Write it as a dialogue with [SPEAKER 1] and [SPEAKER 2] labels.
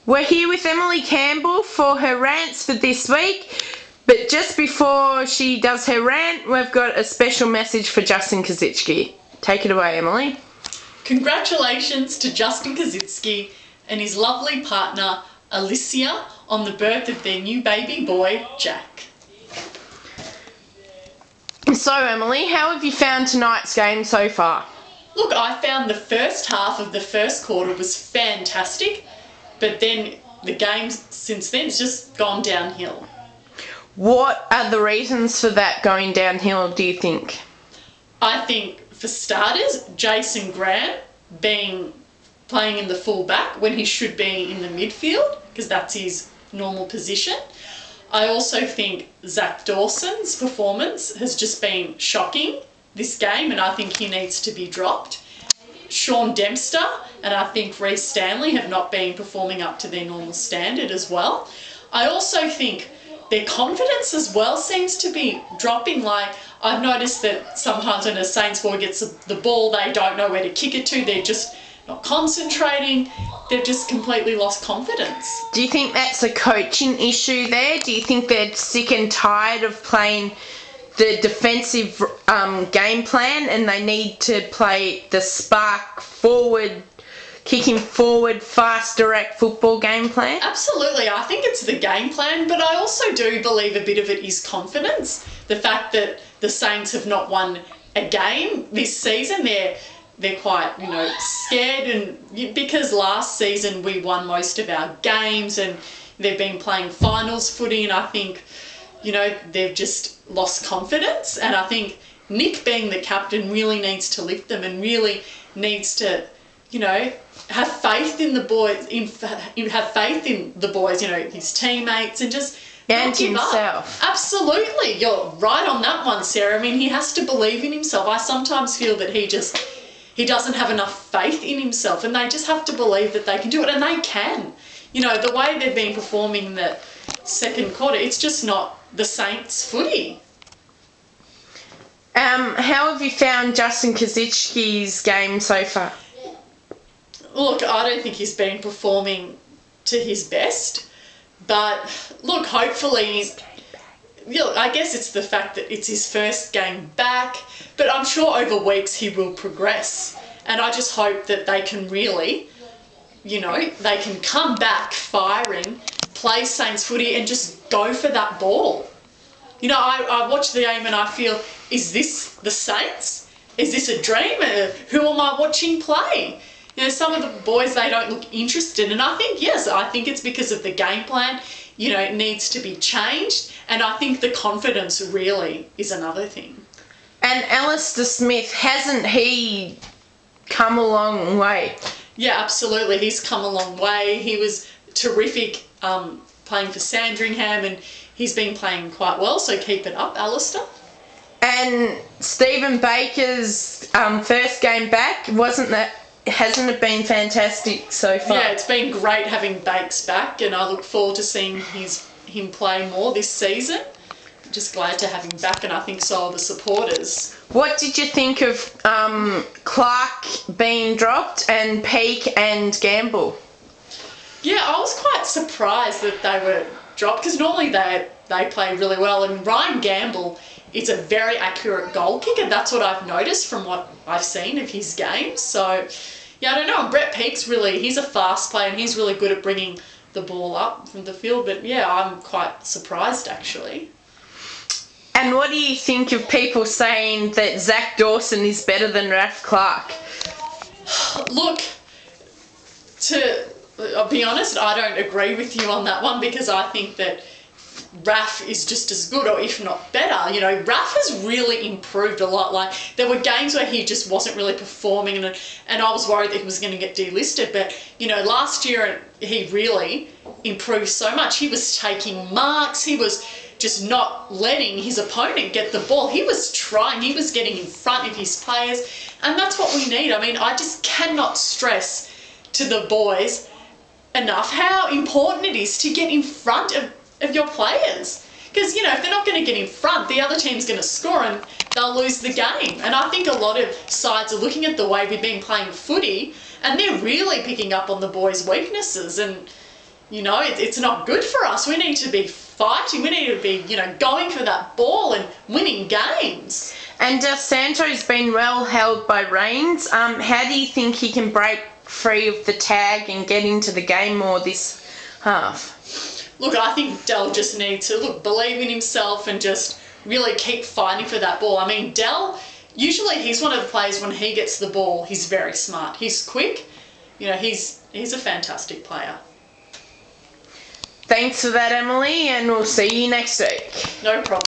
[SPEAKER 1] We're here with Emily Campbell for her rants for this week. But just before she does her rant, we've got a special message for Justin Koschitzke. Take it away, Emily.
[SPEAKER 2] Congratulations to Justin Koschitzke and his lovely partner, Alicia, on the birth of their new baby boy, Jack.
[SPEAKER 1] So, Emily, how have you found tonight's game so far?
[SPEAKER 2] Look, I found the first half of the first quarter was fantastic, but then the game since then has just gone downhill.
[SPEAKER 1] What are the reasons for that going downhill, do you think?
[SPEAKER 2] I think, for starters, Jason Graham playing in the full back when he should be in the midfield, because that's his normal position. I also think Zach Dawson's performance has just been shocking this game, and I think he needs to be dropped. Sean Dempster and I think Reece Stanley have not been performing up to their normal standard as well. I also think their confidence as well seems to be dropping. Like, I've noticed that sometimes when a Saints boy gets the ball, they don't know where to kick it to. They're just not concentrating. They've just completely lost confidence.
[SPEAKER 1] Do you think that's a coaching issue there? Do you think they're sick and tired of playing the defensive game plan and they need to play the spark forward, kicking forward, fast, direct football game plan?
[SPEAKER 2] Absolutely. I think it's the game plan, but I also do believe a bit of it is confidence. The fact that the Saints have not won a game this season, they're quite, scared, and because last season we won most of our games and they've been playing finals footy, and I think, they've just lost confidence. And I think Nick, being the captain, really needs to lift them and really needs to, have faith in the boys, have faith in the boys, his teammates, and just
[SPEAKER 1] and himself.
[SPEAKER 2] Absolutely, you're right on that one, Sarah. I mean, he has to believe in himself. I sometimes feel that he doesn't have enough faith in himself, and they just have to believe that they can do it, and they can. The way they've been performing in the second quarter, it's just not the Saints footy.
[SPEAKER 1] How have you found Justin Koschitzke's game so far?
[SPEAKER 2] Look, I don't think he's been performing to his best, but look, hopefully, I guess it's the fact that it's his first game back, but I'm sure over weeks he will progress, and I just hope that they can really, they can come back firing, play Saints footy and just go for that ball. I watch the game and I feel, is this the Saints? Is this a dream? Who am I watching play? Some of the boys, they don't look interested, and I think it's because of the game plan. It needs to be changed, and I think the confidence really is another thing.
[SPEAKER 1] And Alistair Smith, hasn't he come a long way?
[SPEAKER 2] Yeah, absolutely. He's come a long way. He was terrific playing for Sandringham, and he's been playing quite well, so keep it up, Alistair.
[SPEAKER 1] And Stephen Baker's first game back, hasn't it been fantastic so far?
[SPEAKER 2] Yeah, it's been great having Bakes back, and I look forward to seeing him play more this season. Just glad to have him back, and I think so are the supporters.
[SPEAKER 1] What did you think of Clark being dropped and Peake and Gamble?
[SPEAKER 2] Yeah, I was quite surprised that they were dropped, because normally they play really well, and Ryan Gamble is a very accurate goal kicker. That's what I've noticed from what I've seen of his game. So, yeah, I don't know. Brett Peake's he's a fast player, and he's really good at bringing the ball up from the field. But, yeah, I'm quite surprised, actually.
[SPEAKER 1] And what do you think of people saying that Zach Dawson is better than Raf Clark?
[SPEAKER 2] Look, I'll be honest, I don't agree with you on that one, because I think that Raf is just as good, or if not better. Raf has really improved a lot. Like, there were games where he just wasn't really performing, and I was worried that he was going to get delisted. But, last year he really improved so much. He was taking marks. He was just not letting his opponent get the ball. He was trying. He was getting in front of his players, and that's what we need. I mean, I just cannot stress to the boys enough how important it is to get in front of your players. Because, if they're not going to get in front, the other team's going to score and they'll lose the game. And I think a lot of sides are looking at the way we've been playing footy, and they're really picking up on the boys' weaknesses. And, you know, it's not good for us. We need to be fighting. We need to be, you know, going for that ball and winning games.
[SPEAKER 1] And Dos Santos been well held by Reigns. How do you think he can break free of the tag and get into the game more this half?
[SPEAKER 2] Look, I think Dell just needs to believe in himself and just really keep fighting for that ball. I mean, Dell, usually he's one of the players, when he gets the ball, he's very smart. He's quick. You know, he's a fantastic player.
[SPEAKER 1] Thanks for that, Emily, and we'll see you next week.
[SPEAKER 2] No problem.